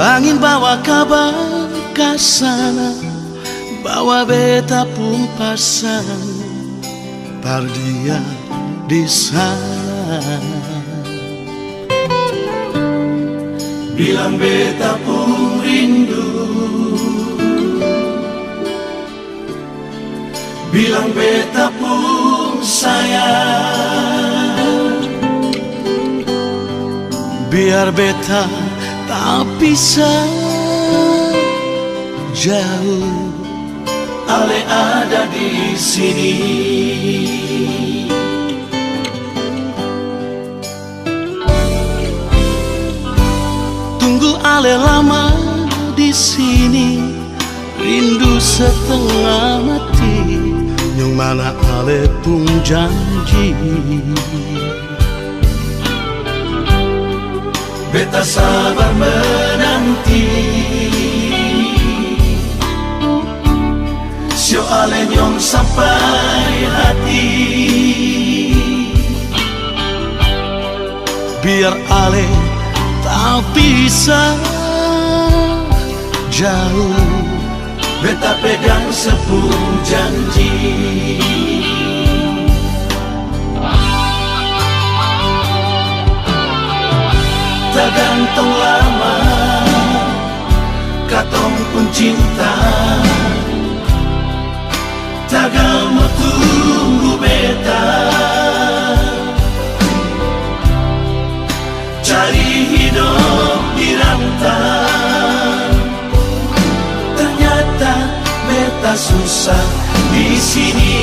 Angin bawa kabar ke sana, bawa beta pun pasan pardia di sana. Bilang beta pun rindu, bilang beta pun sayang. Biar beta tak bisa jauh, ale ada di sini. Tunggu ale lama di sini, rindu setengah mati, yang mana ale pun janji. Beta sabar menanti, sio ale nyong sampai hati. Biar ale tak bisa jauh, beta pegang sepuluh janji. Tak gantung lama, katong pun cinta. Tagal mau tunggu beta, cari hidup di rantau. Ternyata beta susah di sini.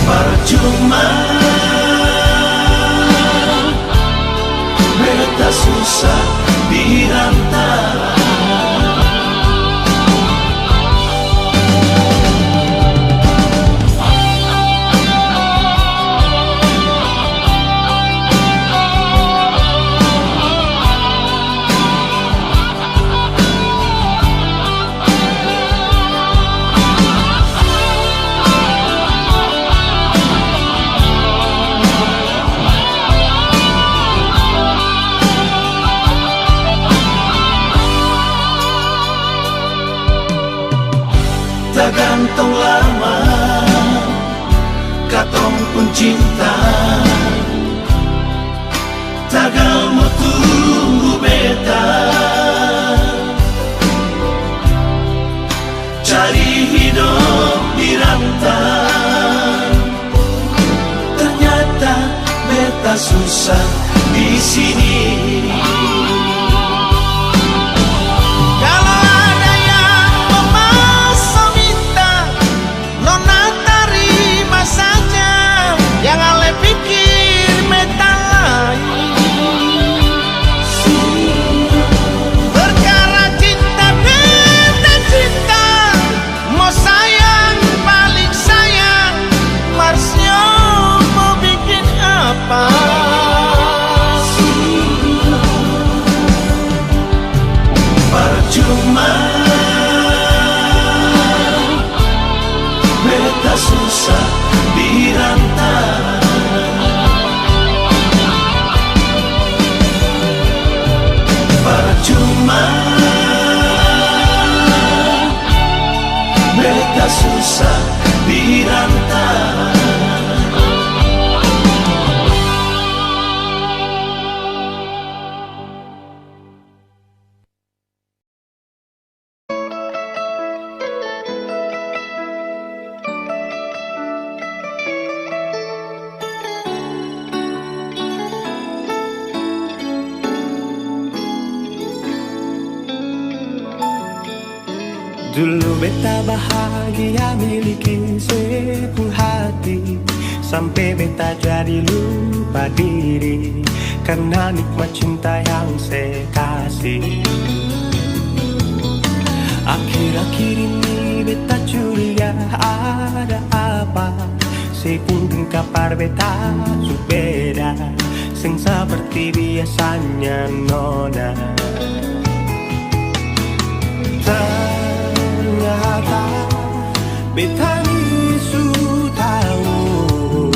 Percuma beta susah dirantau. Tak gantung lama, katong pun cinta. Tagal mau tunggu beta, cari hidup di rantau. Ternyata beta susah di sini. Percuma beta susah dirantau. Percuma beta susah dirantau. Dulu beta bahagia miliki sepuluh hati, sampai beta jadi lupa diri karena nikmat cinta yang saya kasih. Akhir-akhir ini beta curiga ada apa, saya pun kapar beta su beda, sing seperti biasanya nona. Ternyata beta ni su tahu,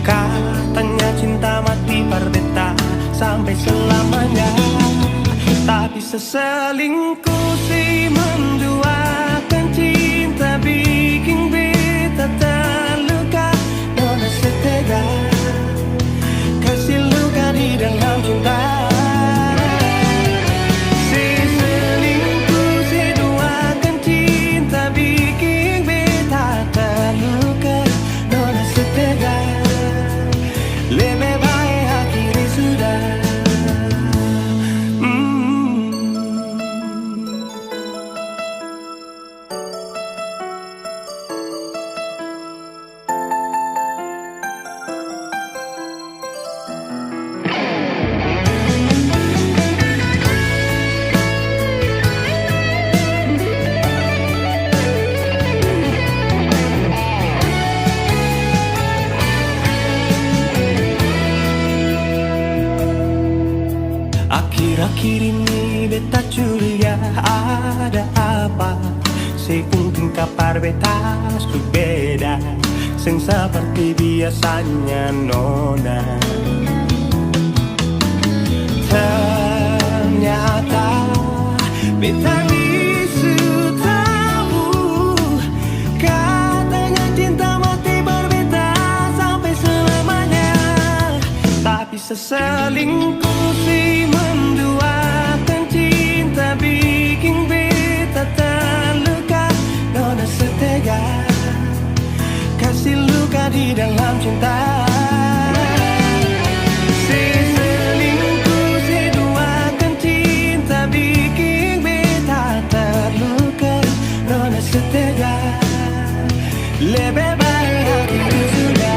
katanya cinta mati par beta sampai selamanya. Tapi seselingkuh si menduakan cinta bikin beta terluka. Nona setega kasih luka di dalam cinta. Akhir-akhir ini beta curiga ada apa, saya pun kapar beta su beda, sing seperti biasanya nona. Ternyata beta bisu tahu, katanya cinta mati berbeda sampai selamanya. Tapi seselingkuh si menduakan cinta bikin beta terluka. Nona setega kasih luka di dalam cinta. Seselingkuh si duakan cinta bikin beta terluka. Nona setega lebih baik akhiri sudah.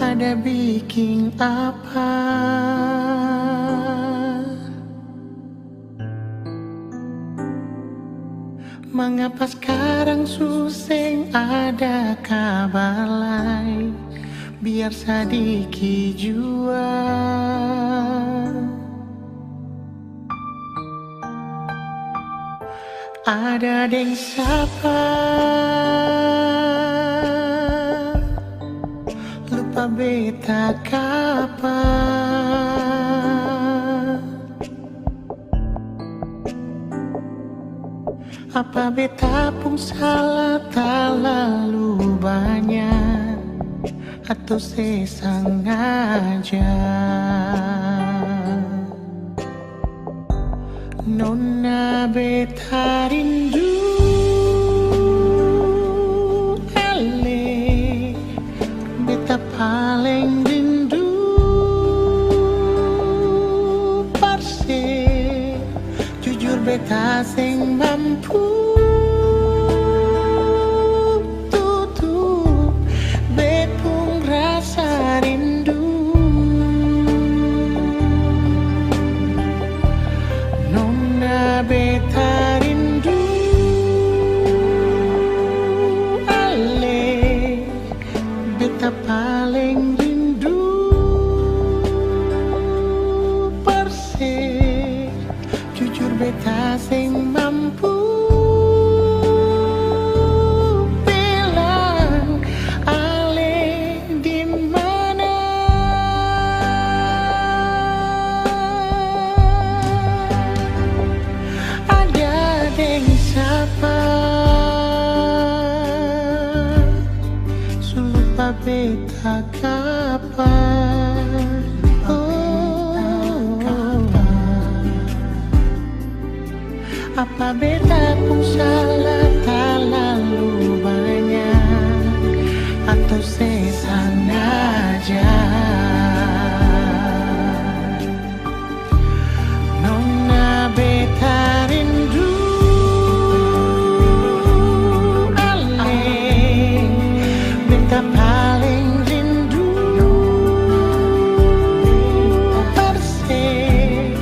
Ada bikin apa? Mengapa sekarang suseng ada kabar lain? Biar sedikit jua ada deng siapa lupa beta kapan. Apa beta pun salah terlalu banyak atau sesengaja? Nona beta rindu beta sing mampu tutup bekung rasa rindu. Nona beta rindu ale beta paling rindu persik jujur beta sing mampu bilang ale di mana. Ada deng sapa sulupa beta kapan. Apa beta pun salah terlalu banyak atau sesengaja? Nona beta rindu ale beta paling rindu persik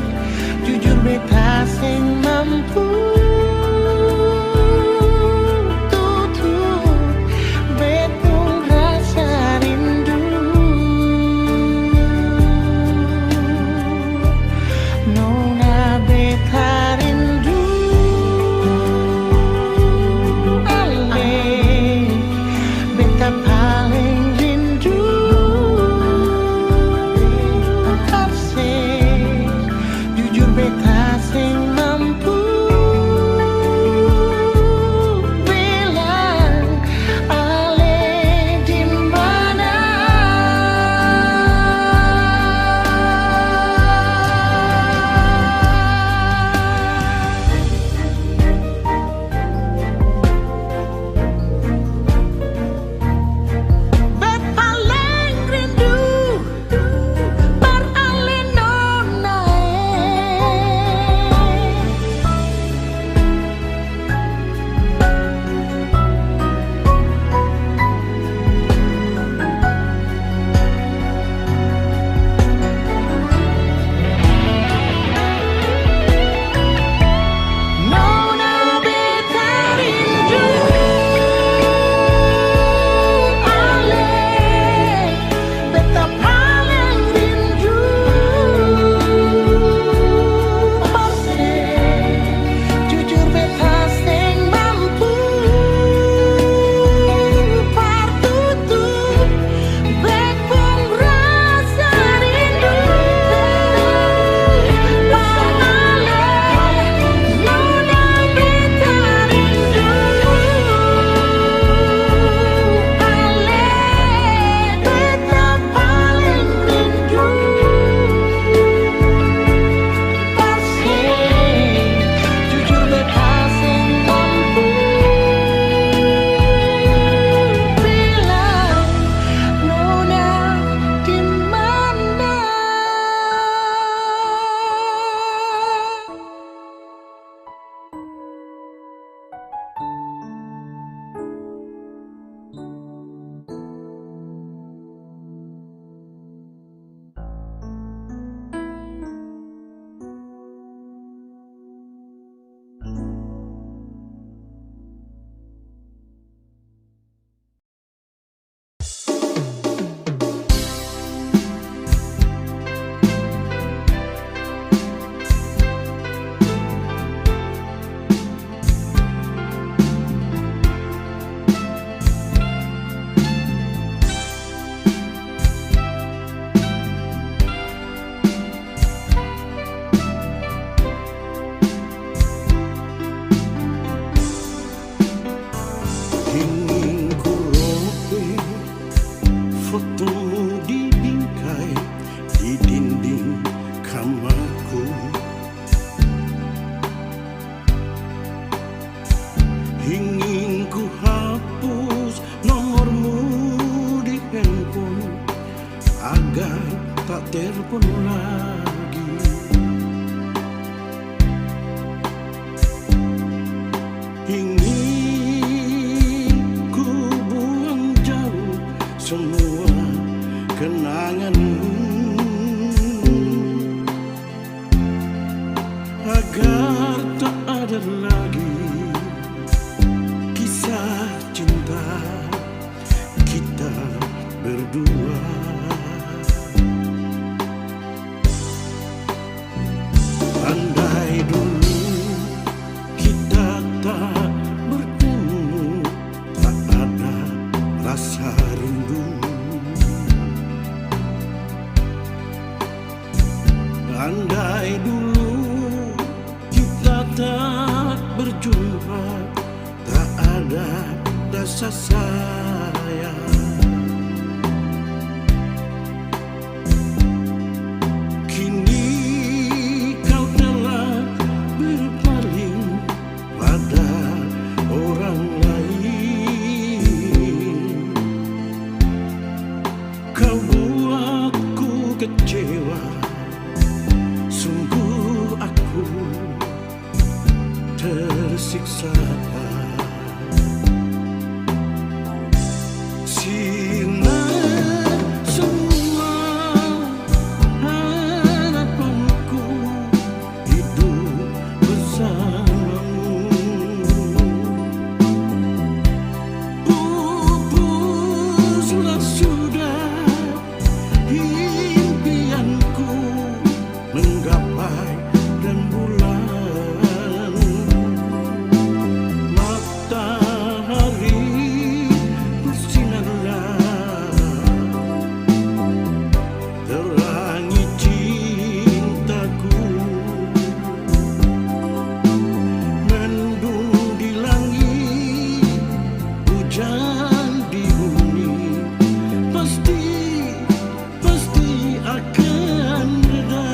jujur beta sing mampu tutup bekung rasa rindu. Nona beta rindu ale beta paling rindu persik jujur beta sing mampu bilang ale di mana. Bet paling rindu par ale nona Nona beta rindu ale beta paling rindu persik jujur beta sing mampu partutup bekung rasa rindu par ale nona beta rindu ale beta paling rindu persik jujur beta sing mampu bilang nona di mana. Ingin ku robek fotomu di bingkai di dinding kamarku. Ingin ku hapus nomormu di handphone agar tak telepon lagi. semua kenanganmu, agar tak ada lagi kisah cinta kita berdua. Andai dulu kita tak bertemu, tak ada rasa rindu. Andai dulu kita tak berjumpa, tak ada rasa sayang. Kini kau telah berpaling pada orang lain. Kau buatku kecewa, sungguh aku tersiksa. Sinar semua harapanku hidup bersamamu. Pupuslah sudah impianku menggapai rembulan. Matahari bersinarlah, terangi cintaku. Mendung di langit, hujan di bumi, pasti akan reda.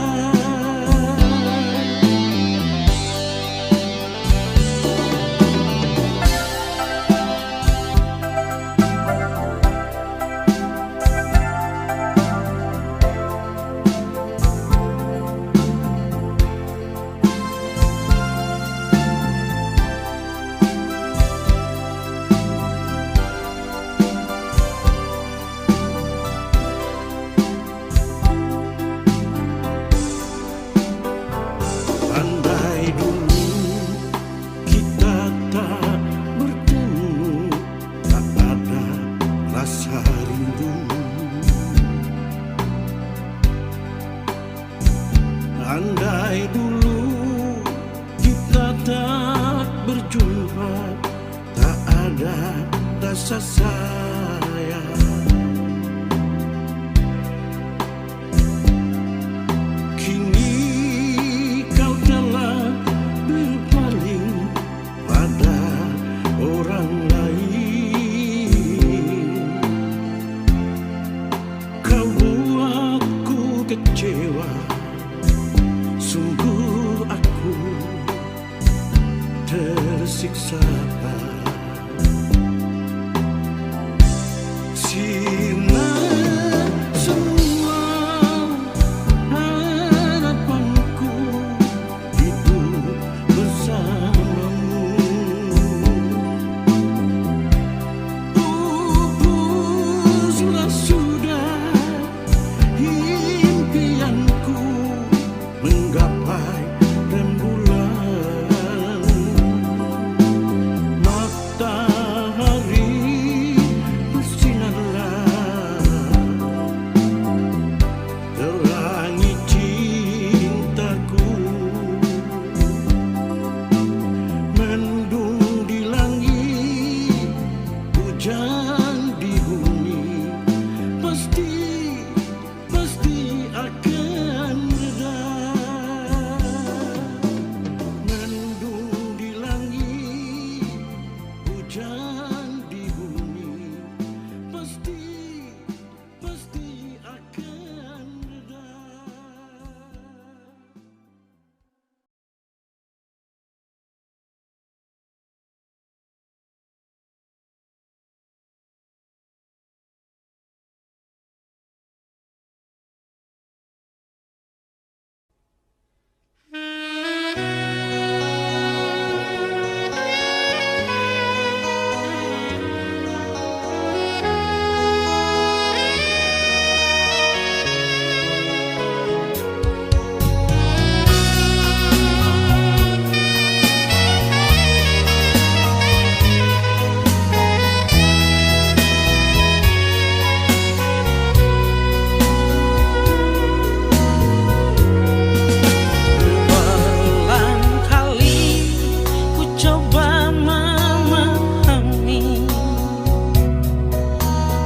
Andai dulu kita tak bertemu, tak ada rasa rindu. Andai dulu kita tak berjumpa, tak ada rasa sayang. Kini kau telah berpaling pada orang lain. Kau buatku kecewa, sungguh aku tersiksa. Sinar semua harapanku hidup bersamamu. Pupuslah sudah impianku menggapai rembulan.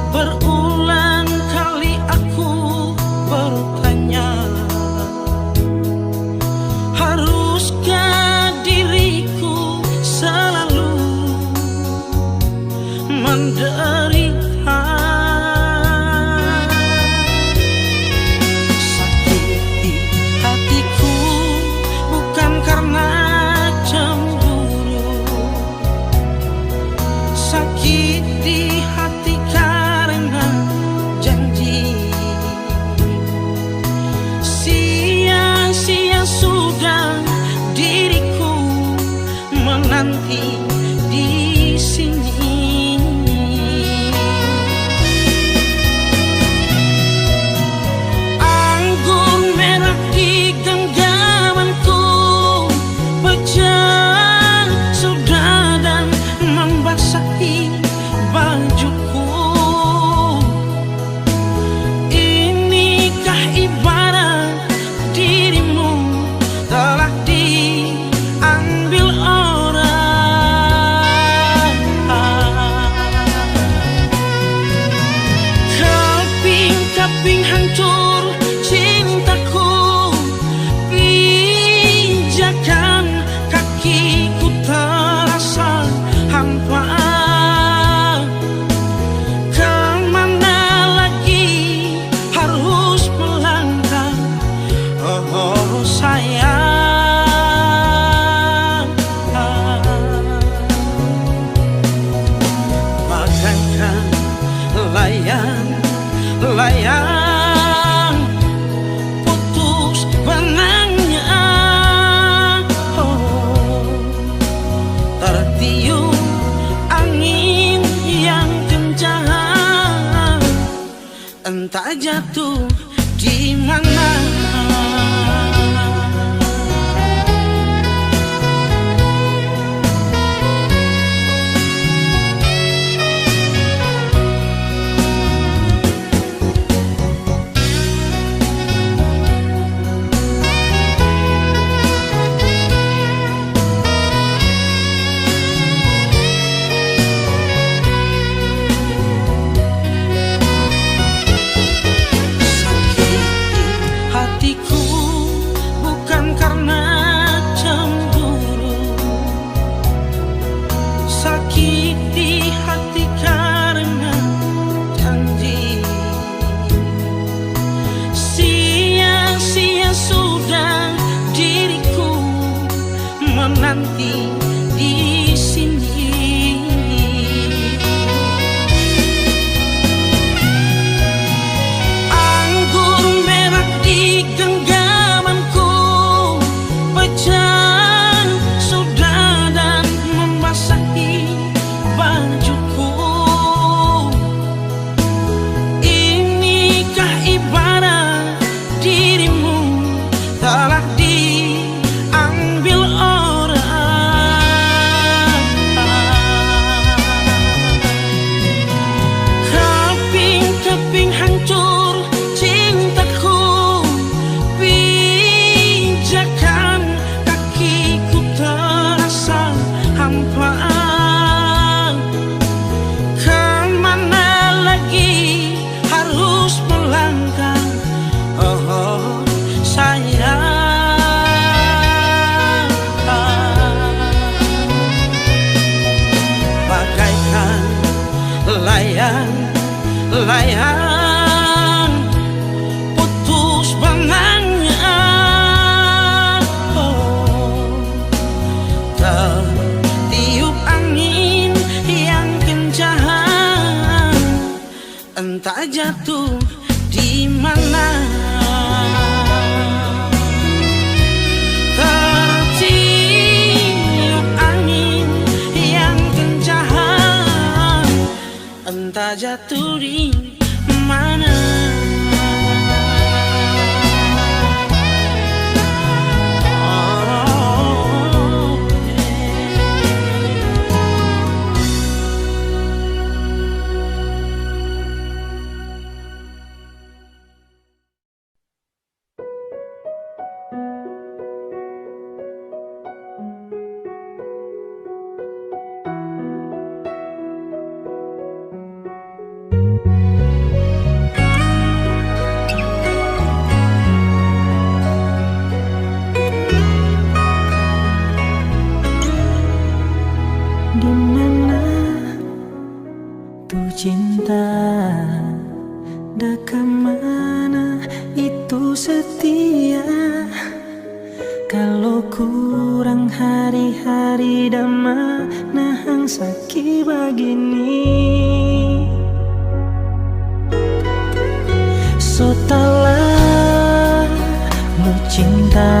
Berulang kali aku bertanya, haruskah diriku selalu menderita? Sakiti hatiku bukan karena cemburu, sakiti hati karena janji. Sia-sia sudah diriku menanti di sini. Anggur merah di genggamanku pecah sudah dan membasahi bajuku. Inikah ibarat dirimu telah diambil orang? Keping-keping hancur cintaku, pijakan kakiku terasa hampa. Kemana lagi harus melangkah? Oh sayang, bagaikan layang putus benangnya, oh, tertiup angin yang kencang, entah jatuh di mana. Sakiti hatiku bukan karena cemburu, sakiti hati karena janji. Sia-sia sudah diriku menanti di sini. Anggur merah di genggamanku pecah sudah dan membasahi bajuku. Inikah ibarat dirimu telah diambil orang? Keping-keping hancur cintaku, pijakan kakiku terasa hampa. Kemana lagi harus melangkah? Oh sayang, bagaikan layang putus benangnya, oh, tertiup angin yang kencang, entah jatuh di mana. Tertiup angin yang kencang, entah jatuh di mana. dah kemana itu setia. Kalau kurang hari-hari dah mana hang sakit begini. So talah lu cinta,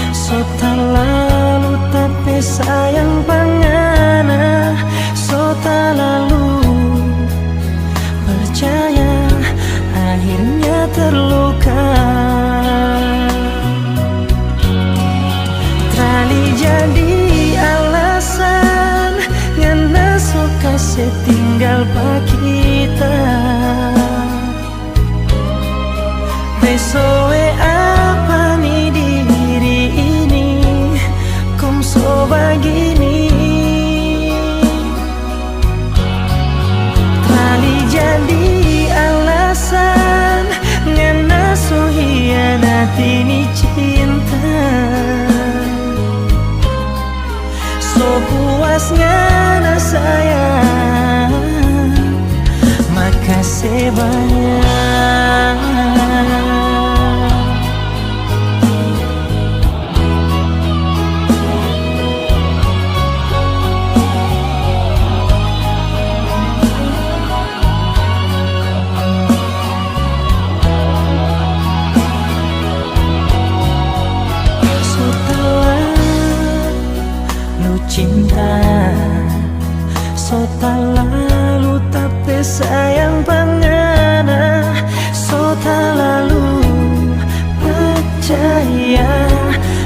so lalu tapi sayang pangana, so lalu percaya akhirnya terluka. Trali jadi alasan ngana suka setinggal pak kita. Besoe apa nih diri ini kom so begini. Trali jadi alasan ngana so hianati ni cinta. So puas ngana sayang, makasih banyak. Cinta so lalu tapi sayang pangana, so lalu percaya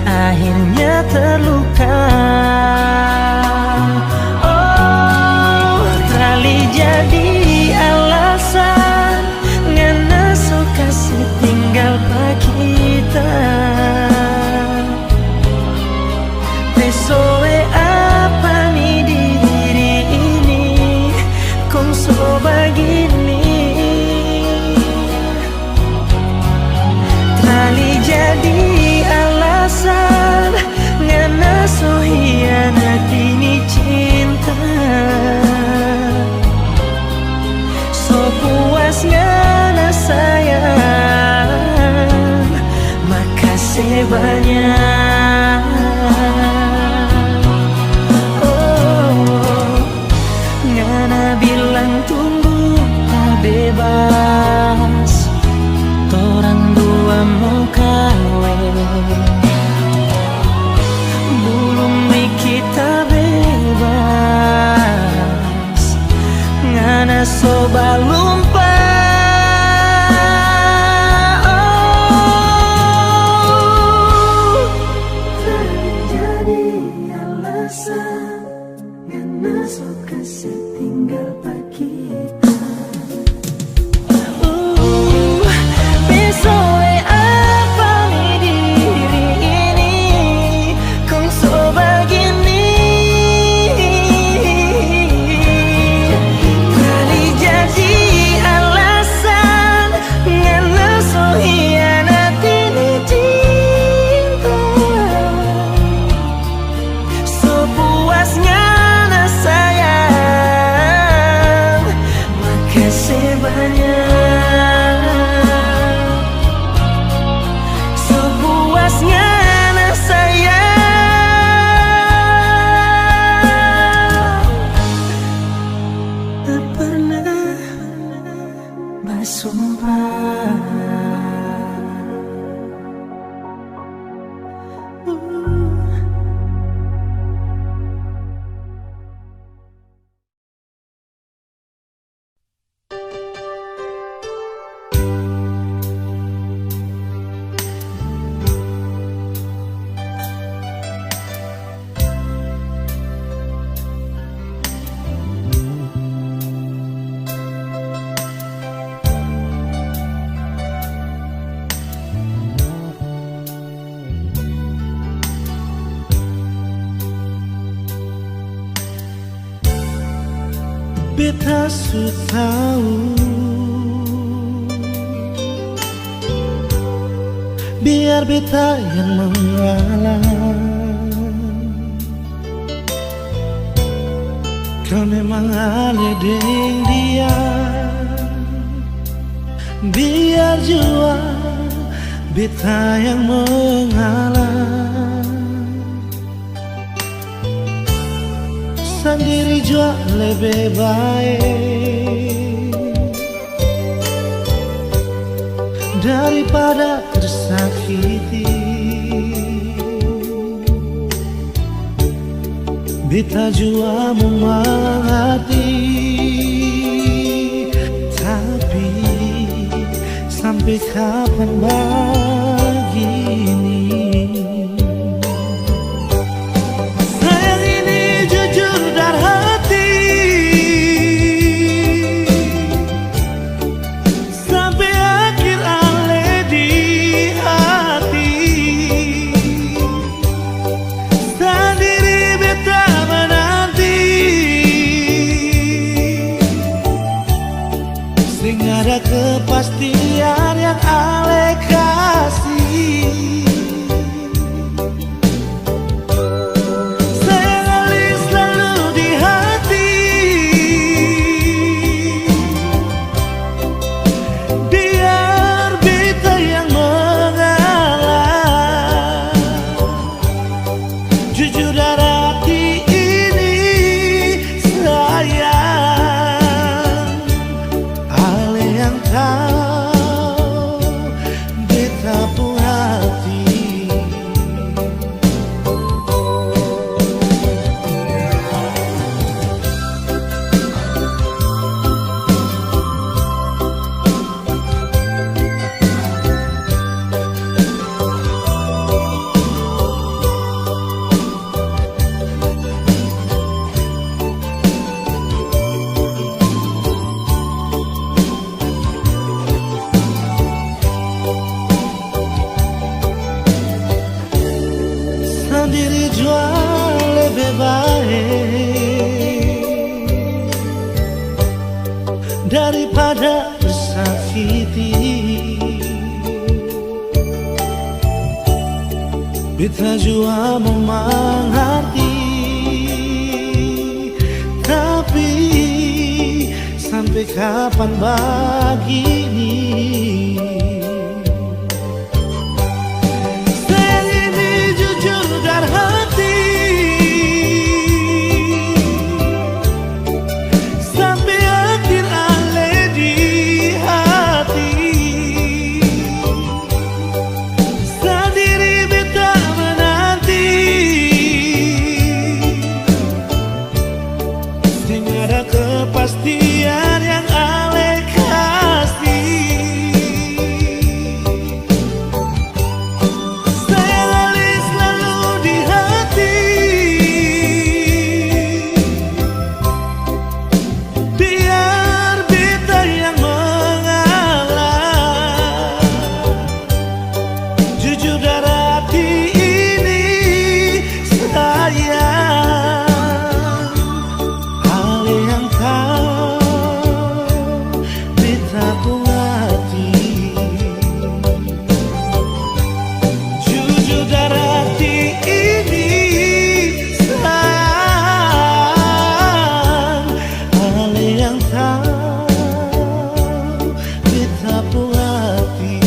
akhirnya terluka. Oh, trali jadi alasan ngana so kasih tinggal pak kita. Besoe apa nih diri ini kong so begini. Trali jadi alasan ngana so hianati ni cinta. So puas ngana sayang, makasih banyak. Ngana bilang tunggu tak bebas, torang dua mau kawin. Belum kita bebas, ngana so balumpa. Beta su tahu biar beta yang mengalah, Kau memang aneh dengan dia. Biar jua beta yang mengalah, sendiri jua lebih baik daripada tersakiti. Beta jua mengerti, tapi sampai kapan begini? Sayang ini jujur dari hati, sampai akhir ale di hati. Sendiri beta menanti, sing ada kepastian yang ale kasih. Sayang ale selalu di hati, biar beta yang mengalah. Jujur dari hati ini sayang, ale yang tahu beta pun hati. Sendiri jua lebih baik daripada tersakiti. Beta jua mengerti, tapi sampai kapan begini? Sayang ini jujur dari hati, sampai akhir ale di hati. Sendiri beta menanti, sing ada kepastian yang ale kasih. Sayang ale selalu di hati, biar beta yang mengalah. Jujur dari hati ini sayang, ale yang tahu beta pun hati. Jujur dari hati ini sayang, ale yang tahu beta pun hati.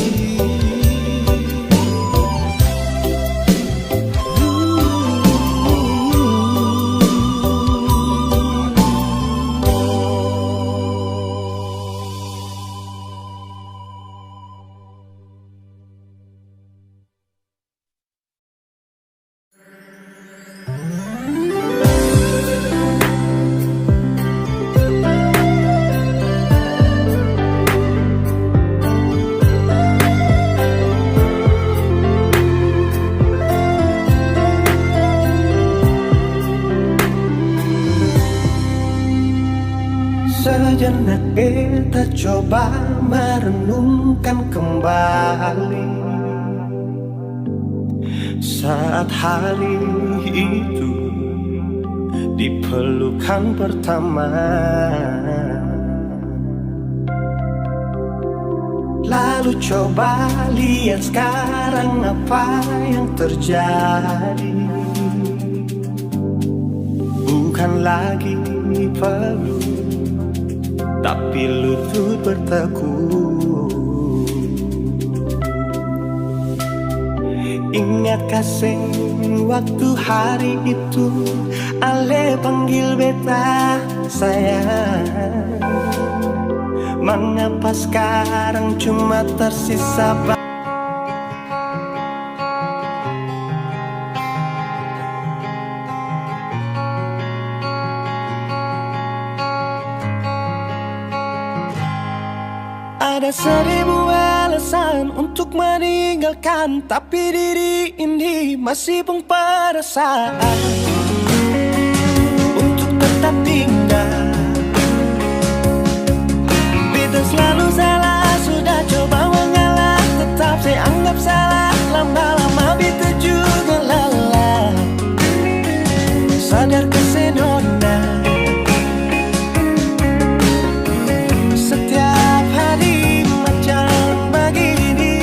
Sejenak beta coba merenungkan kembali saat hari itu di pelukan pertama. Lalu coba lihat sekarang apa yang terjadi. Bukan lagi peluk, tapi lutut bertekuk. Ingat kasih waktu hari itu Ale panggil beta sayang. Mengapa sekarang cuma tersisa Ada 1000 alasan untuk meninggalkan, tapi diri ini masih pun perasaan untuk tetap tinggal. Beta selalu salah, sudah coba mengalah, tetap saya anggap salah. Lama-lama beta juga lelah, sadar kesenona. Setiap hari macam begini,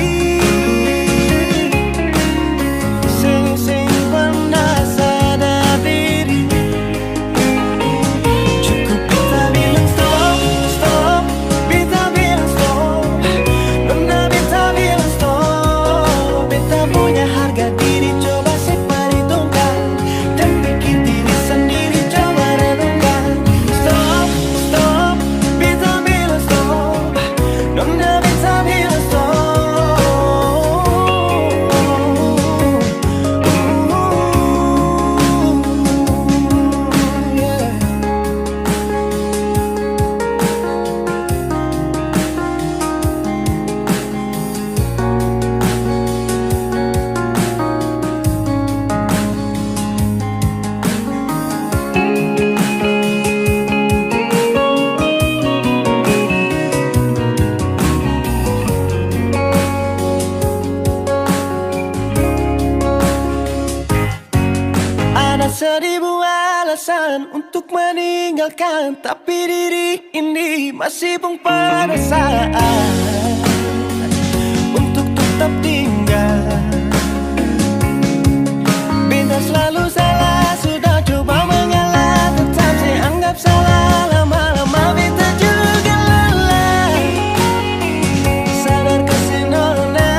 sing pernah sadar diri. Cukup beta bilang stop, stop, beta bilang stop. Nona beta bilang stop. Beta punya harga diri, coba seperhitungkan dan pikir diri sendiri, coba renungkan. Stop, stop, beta bilang stop. Nona beta bilang stop. Yeah. Ada 1000 alasan untuk meninggalkan, tapi diri ini masih pun perasaan untuk tetap tinggal. Beta selalu salah, sudah coba mengalah, tetap saya anggap salah. Lama-lama beta juga lelah, sadar kesenona.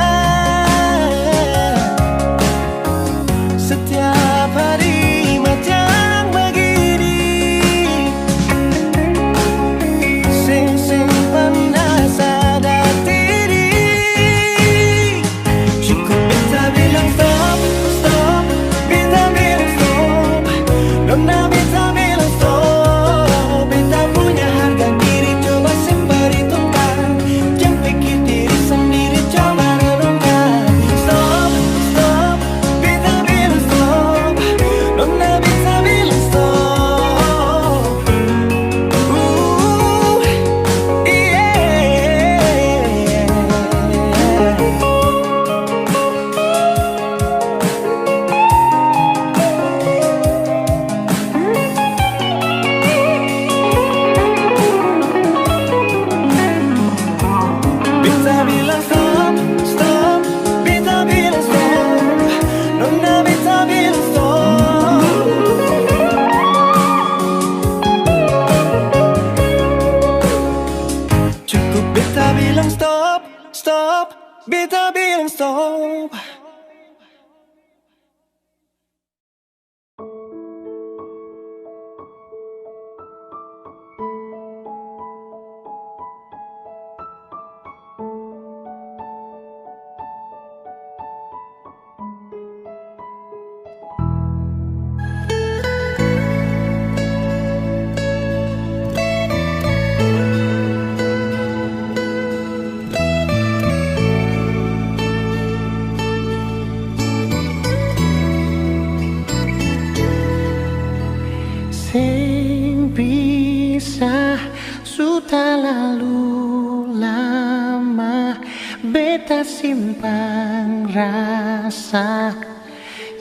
Setiap hari macam begini, sing pernah sadar diri. Cukup beta bilang stop, stop, beta bilang stop. Nona beta bilang stop. Beta punya harga diri, coba seperhitungkan. Jangan pikir diri sendiri, coba renungkan. Stop, stop, beta bilang stop. Nona beta bilang stop. Yeah. Beta bilang stop, stop, beta bilang stop. Nona beta bilang stop. Cukup beta bilang stop, stop, beta bilang stop. Sing bisa sudah lalu lama, beta simpan rasa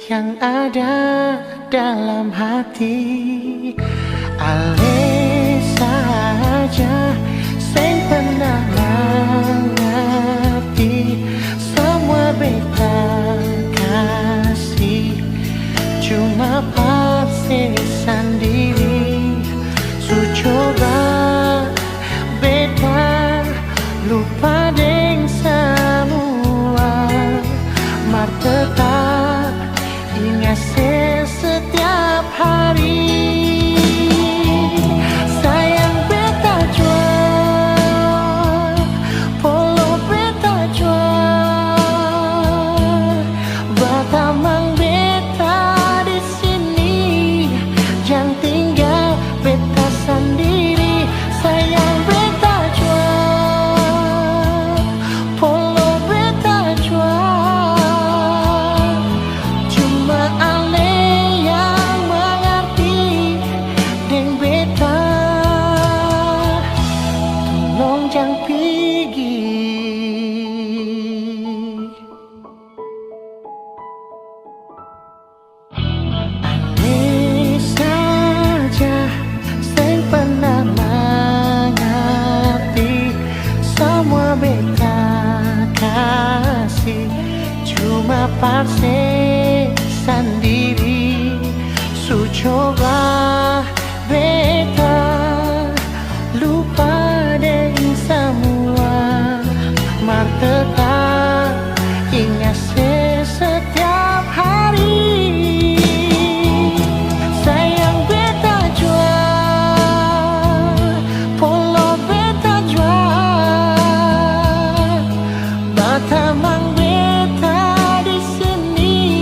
yang ada dalam hati. Ale saja sing pernah mengerti semua beta kasih, cuma pasti sendiri. lupa deng semua, mar tetap ingat setiap hari. Sayang beta jual, polo beta jual, batamang beta di sini, jangan tinggal beta sendiri. Sayang beta jual, polo beta jual, cuma ale yang mengerti deng beta, tolong jangan pergi. Andai saja saya pernah mengerti semua beta kasih, cuma paksa sendiri. Su coba beta lupa deng semua, mar tetap ingat setiap hari. Sayang beta jual, polo beta jual, batamang beta di sini,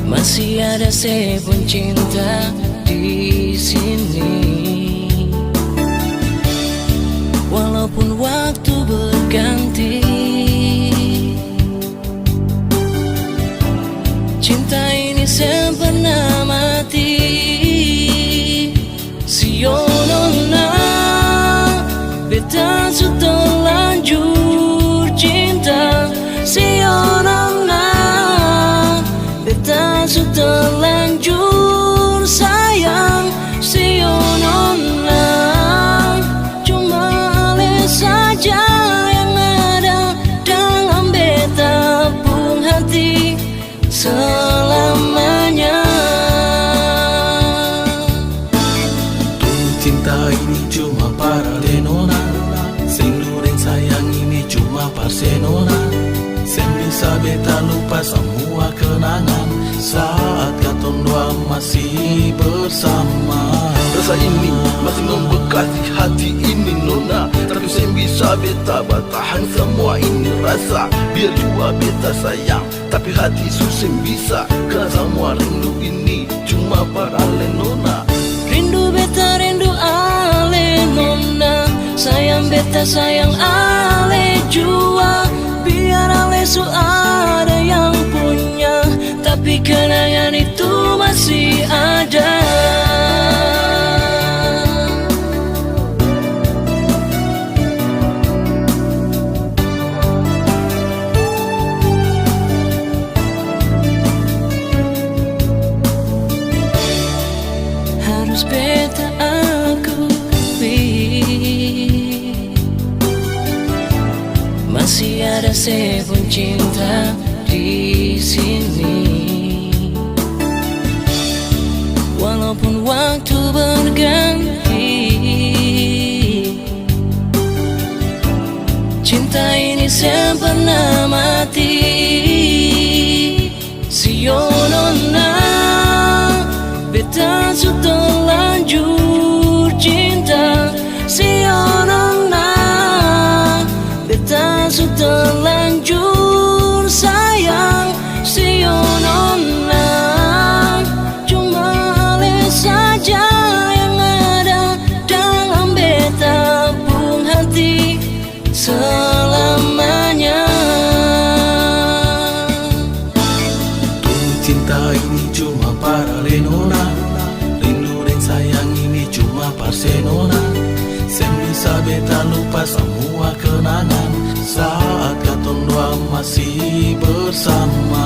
Masih ada sebun cinta di sini, walaupun waktu berganti. Cinta ini sempurna mati. Sionona beta su terlanjur cinta. Sionona beta su terlanjur sayang. Sionona cuma ale saja yang ada dalam beta pun hati selamanya. Cinta ini cuma para lenona, sendu dan sayang ini cuma parsenona. Sen bisa beta lupa semua kenangan saat katong dua masih bersama. Rasa ini masih membekas di hati ini nona, tapi sen bisa beta bertahan semua ini rasa. Biar jua beta sayang, tapi hati susah bisa, karena semua rindu ini cuma para lenona. Rindu beta rindu ale nona, sayang beta sayang ale jua. Biar ale su ada yang punya, tapi kenangan itu masih ada. Harus beta akui, masih ada sebun cinta di sini, walaupun waktu berganti. Cinta ini sempurna mati. Sionona beta su terlanjur cinta. Sionona beta su terlanjur sayang. Sionona cuma ale saja yang ada dalam beta pun hati selamanya. Cinta ini cuma para lenona, rindu dan sayang ini cuma parsenona. Sen bisa beta lupa semua kenangan saat katong dua masih bersama.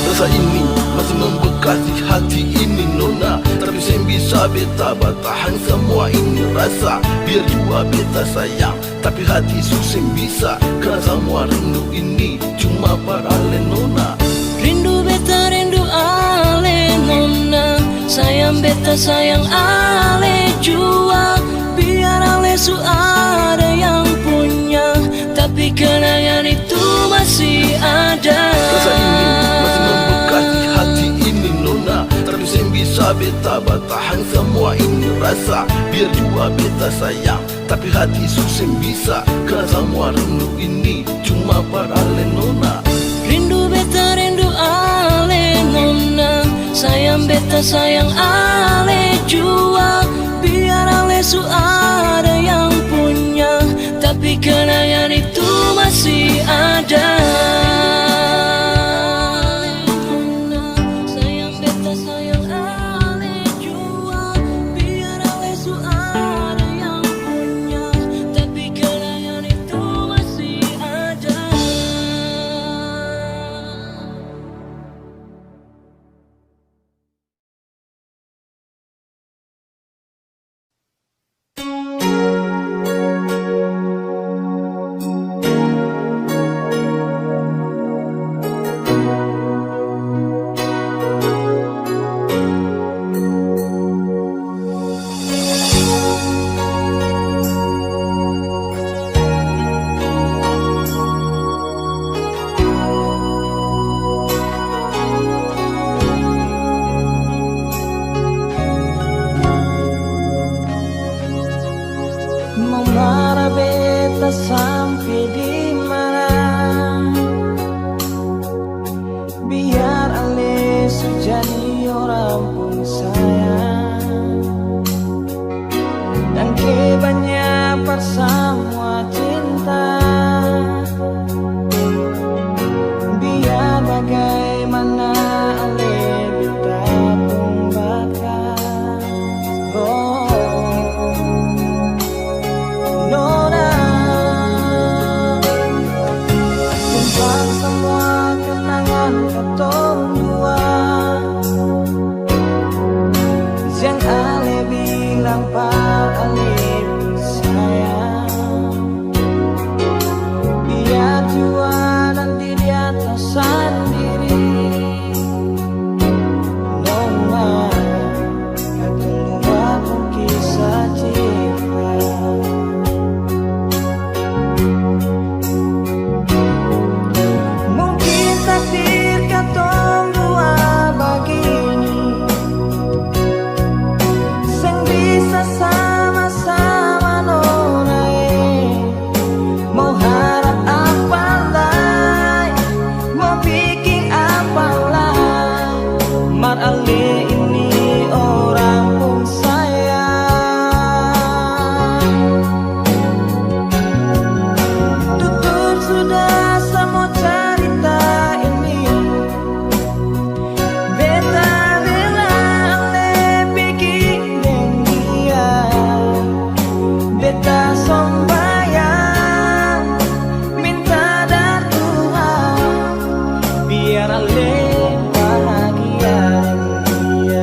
Rasa ini masih membekas di hati ini nona, tapi sen bisa beta bertahan semua ini rasa. Biar jua beta sayang, tapi hati susah bisa, karena semua rindu ini cuma para lenona. Rindu beta rindu ale nona, sayang beta sayang ale jua. Biar ale su ada yang punya, tapi kenangan itu masih ada. Rasa ini masih membekas di hati ini nona, tapi sen bisa beta bertahan semua ini rasa. Biar jua beta sayang, tapi hati susah bisa, karena semua rindu ini cuma para lenona. Rindu beta rindu ale nona, sayang beta sayang ale jua. Biar ale su ada yang punya, tapi kenangan itu masih ada. Sayang beta sayang ale jua. Biar ale su ada yang punya, tapi kenangan itu masih ada. ale ini orang pun sayang. Tutur sudah semua cerita ini, beta rela ale bikin dia, beta sombayang minta dari Tuhan biar ale bahagia dia.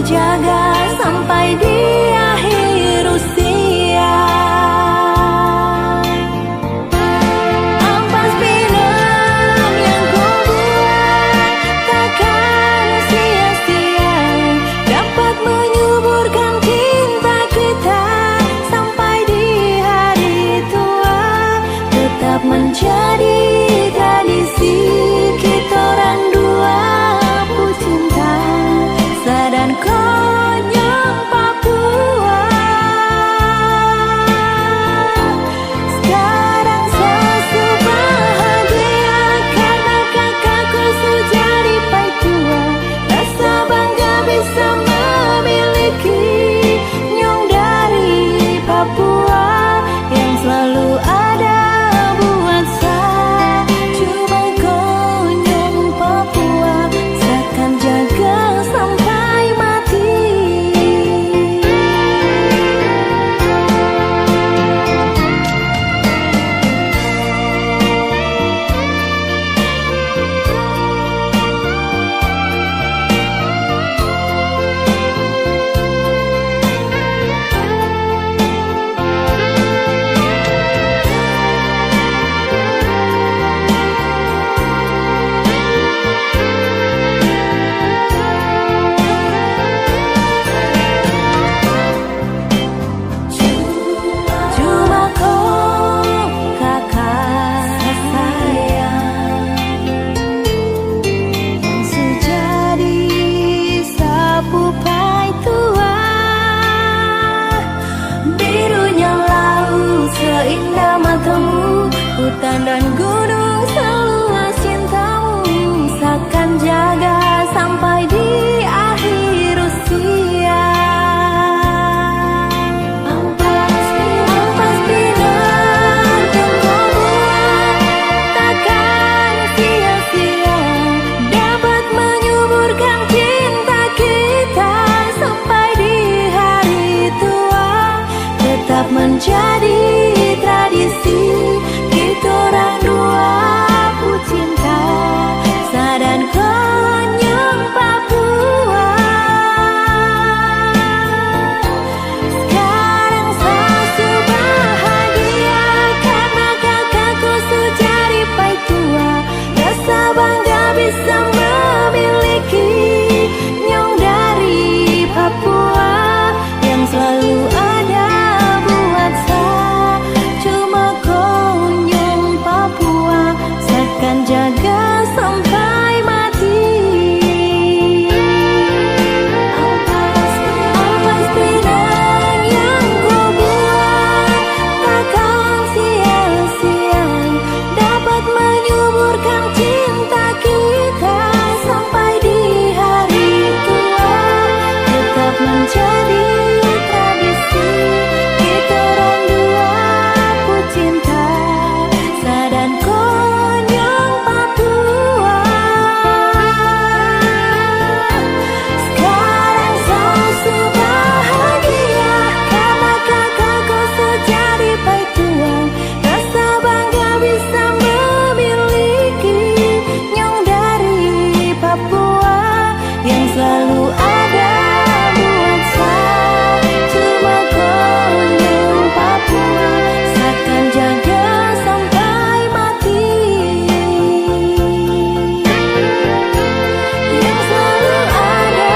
jaga sampai di akhir usia. Ampas pinang yang kau buat takkan sia-sia, dapat menyuburkan cinta kita sampai di hari tua. Tetap menjadi tradisi kita orang dua pecinta dan konyol Papua. Sekarang saya bahagia karena kakakku sudah jadi tua. Rasa bangga bisa memiliki nyong dari Papua yang selalu ada buat saya. Cuma konyol Papua seakan jaga sampai mati. Cuma kau kakak sayang yang sejadi sapu pai tua. Birunya laut seindah matamu, hutan dan gunung seluas cintamu. Seakan jaga sampai di akhir usia. Ampas pinang yang kau buat takkan sia-sia, dapat menyuburkan cinta kita sampai di hari tua. Tetap menjadi tradisi kita orang dua pecinta dan konyol Papua. Sekarang saya bahagia karena kakakku sudah jadi tua. Rasa bangga bisa memiliki nyong dari Papua yang selalu ada buat saya. Cuma konyol Papua seakan jaga sampai mati. Ampas pinang yang kau buat takkan sia-sia, dapat menyuburkan cinta kita sampai di hari tua. Tetap menjadi tradisi kita orang dua pecinta dan konyol Papua. Sekarang saya bahagia karena kakakku sudah jadi tua. Rasa bangga bisa memiliki nyong dari Papua yang selalu ada buat saya. Cuma konyol Papua seakan jaga sampai mati. Yang selalu ada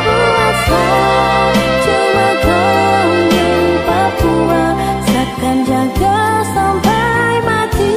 buat saya. Cuma konyol Papua seakan jaga sampai mati.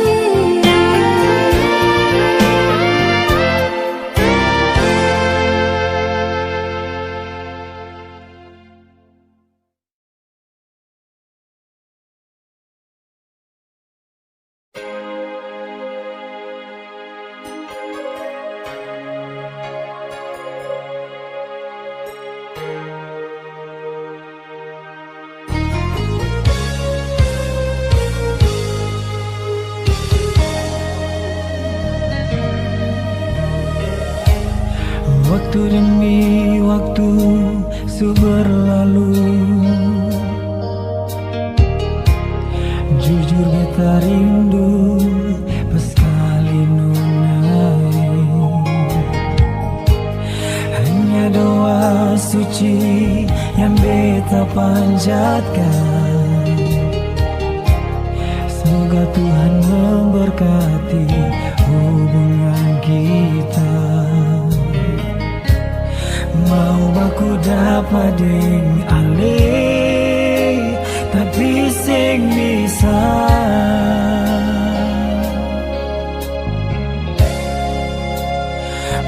Waktu demi waktu berlalu, jujur beta rindu paskali nunai. Hanya doa doa suci yang beta panjatkan. Semoga Tuhan memberkati hubungan kita. Mau baku dapat deng ale, tapi sing bisa.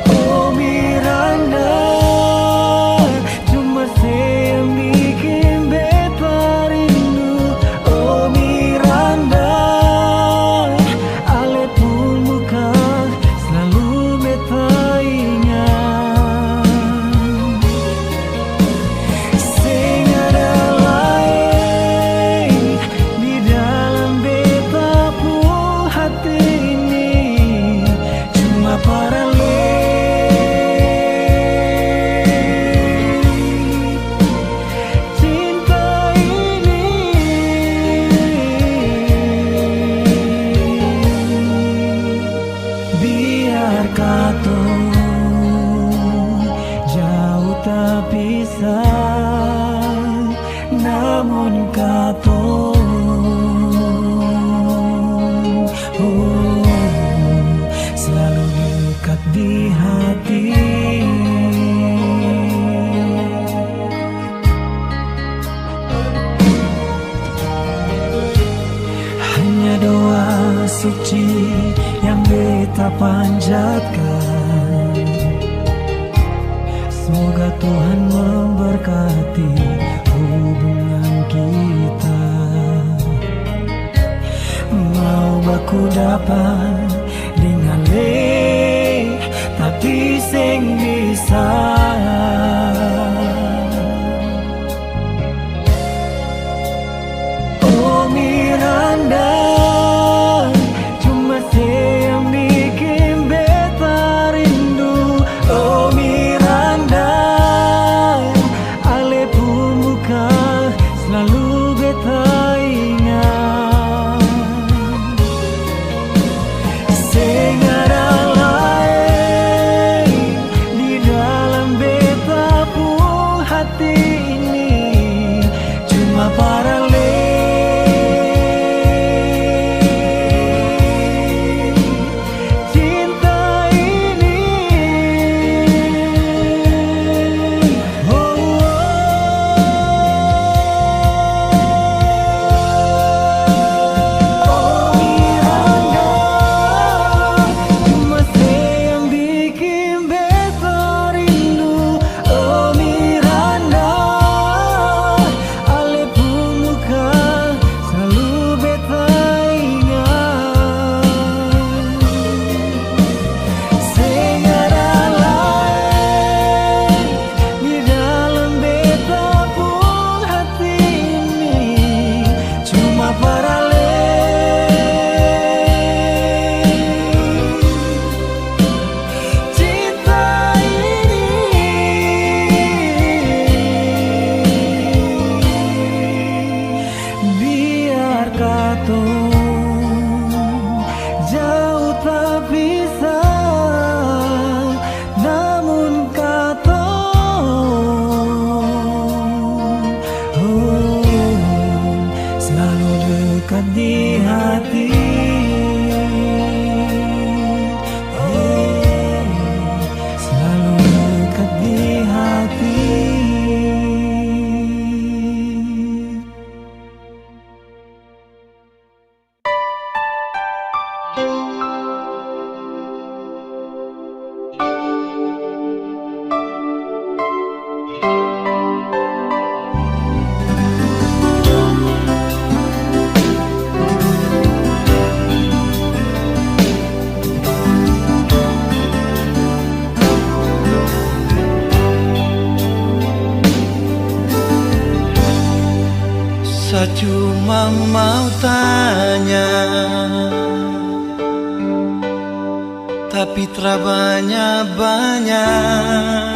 Oh Miranda, cuma saya yang bikin beta rindu. Oh Miranda, ale pun muka selalu beta ingat. Sing ada lain di dalam beta pun hati ini, cuma para namun kato selalu dekat di hati. Hanya doa suci yang beta panjatkan. Semoga Tuhan memberkati hubungan kita. Mau baku dapat dengan le, tapi sing bisa. Oh Miranda, cuma saya yang bikin beta rindu. Oh Miranda, ale pun muka selalu beta ingat. Sing ada lain di dalam beta pun hati ini, cuma para jauh tak bisa, namun kata selalu dekat di hati. Selalu dekat di hati. Saya cuma mau tanya, tapi terabanya banyak.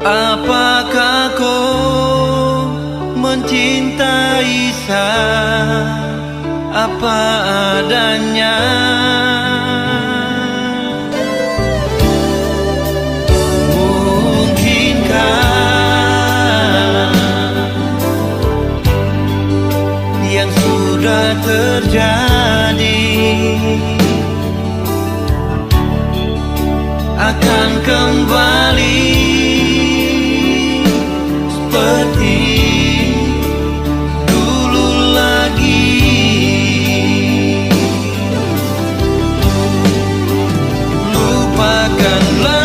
Apakah kau mencintai saya apa adanya? akan kembali seperti dulu lagi. Lupakanlah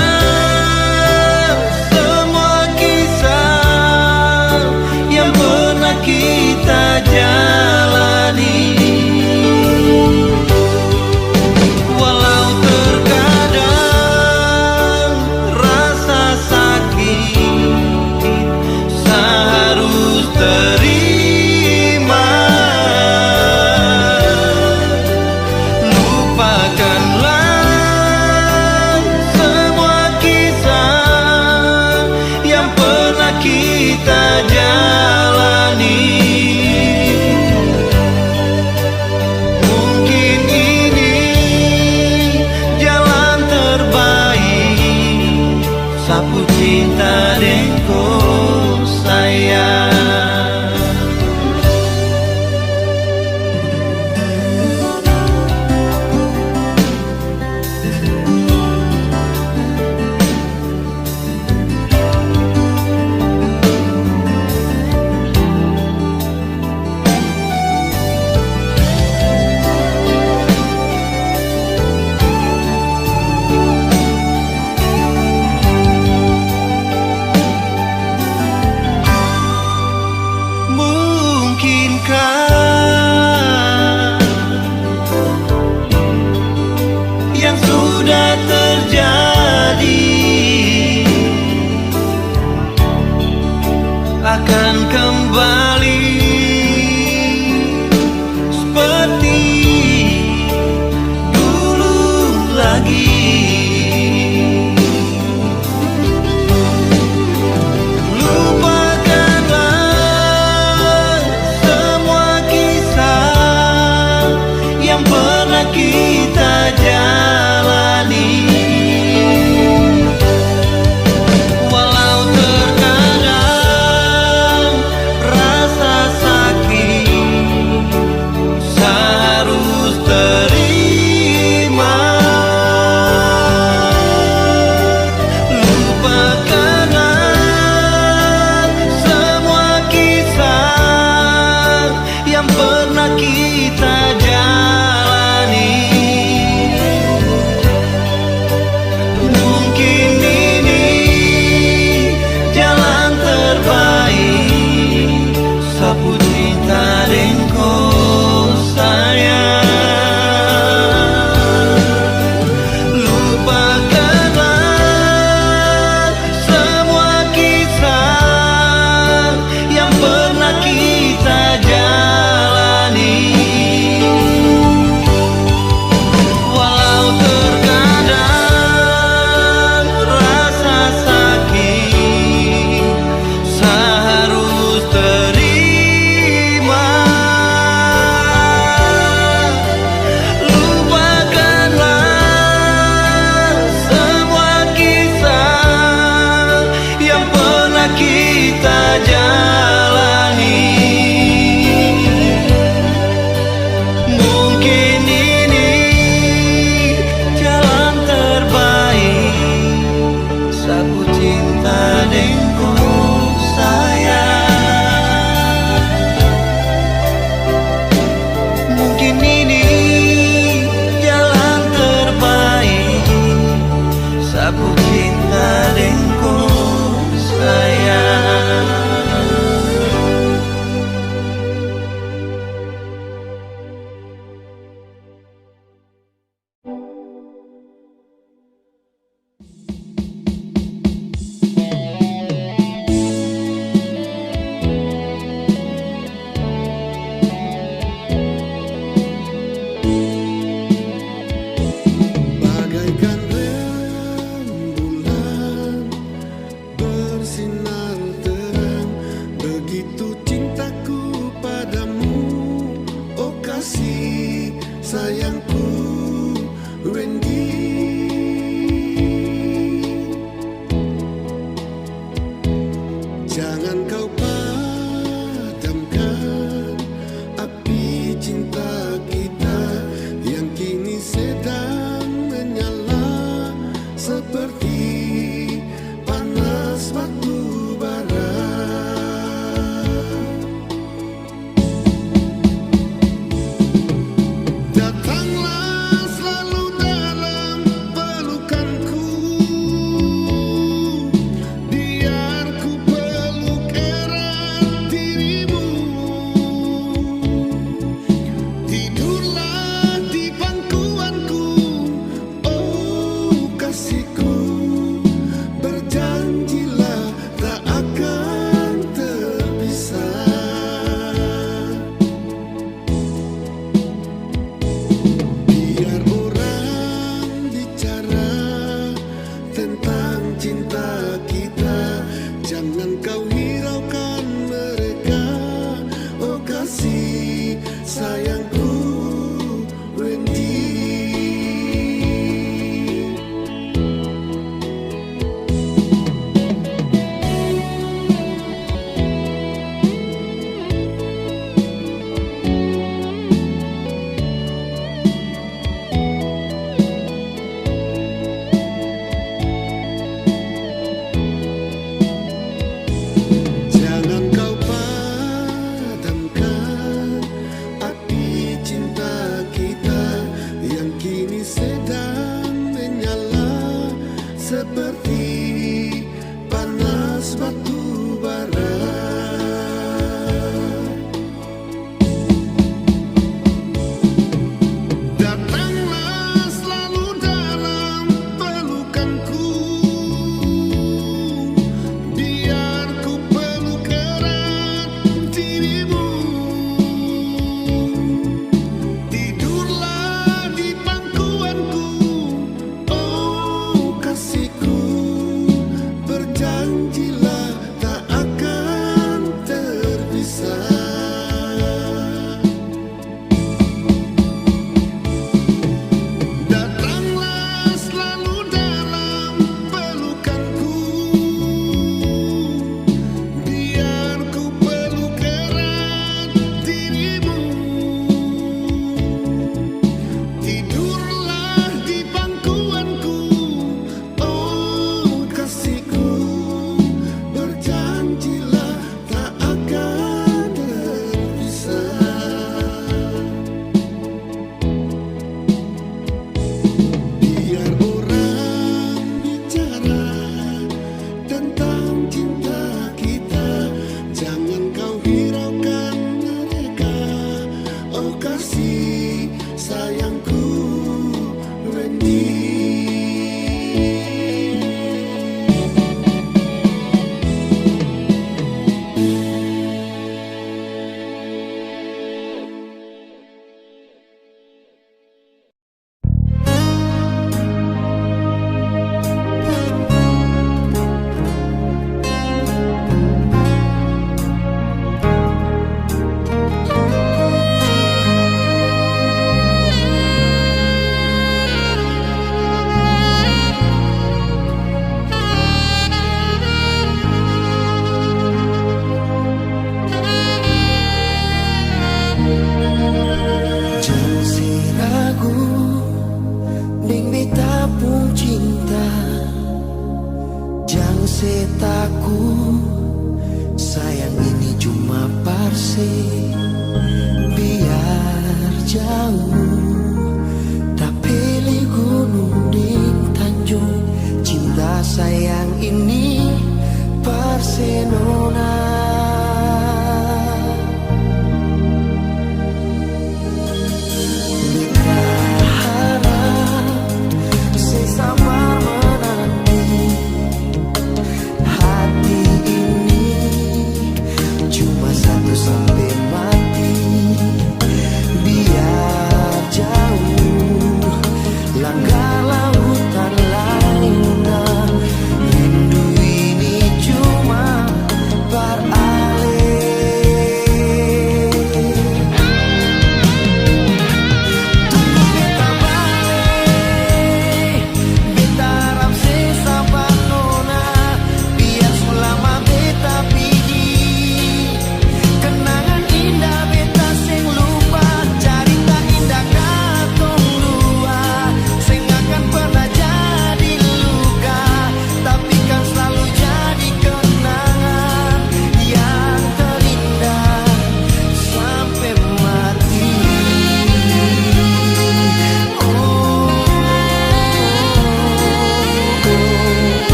semua kisah yang pernah kita jalani. Walau terkadang rasa sakit seharus terima. Lupakanlah semua kisah yang pernah kita jalani. Mungkin ini jalan terbaik, sapu cinta dengko sayang. seperti panas batu bara. Datanglah selalu dalam pelukanku, biar ku peluk erat dirimu. Tidurlah di pangkuanku, oh kasihku. Berjanjilah tak akan terpisah. Datanglah selalu dalam pelukanku, biar ku peluk erat dirimu. Tidurlah di pangkuanku, oh kasihku. Berjanjilah tak akan terpisah. Biar orang bicara tentang cinta kita, jangan kau hiraukan mereka. Oh kasih sayangku, Randy. Jangan si ragu ning beta pun cinta, jangan si takut, sayang ini cuma parse. Biar jauh tak pilih gunung ding tanjung, cinta sayang ini parse nona.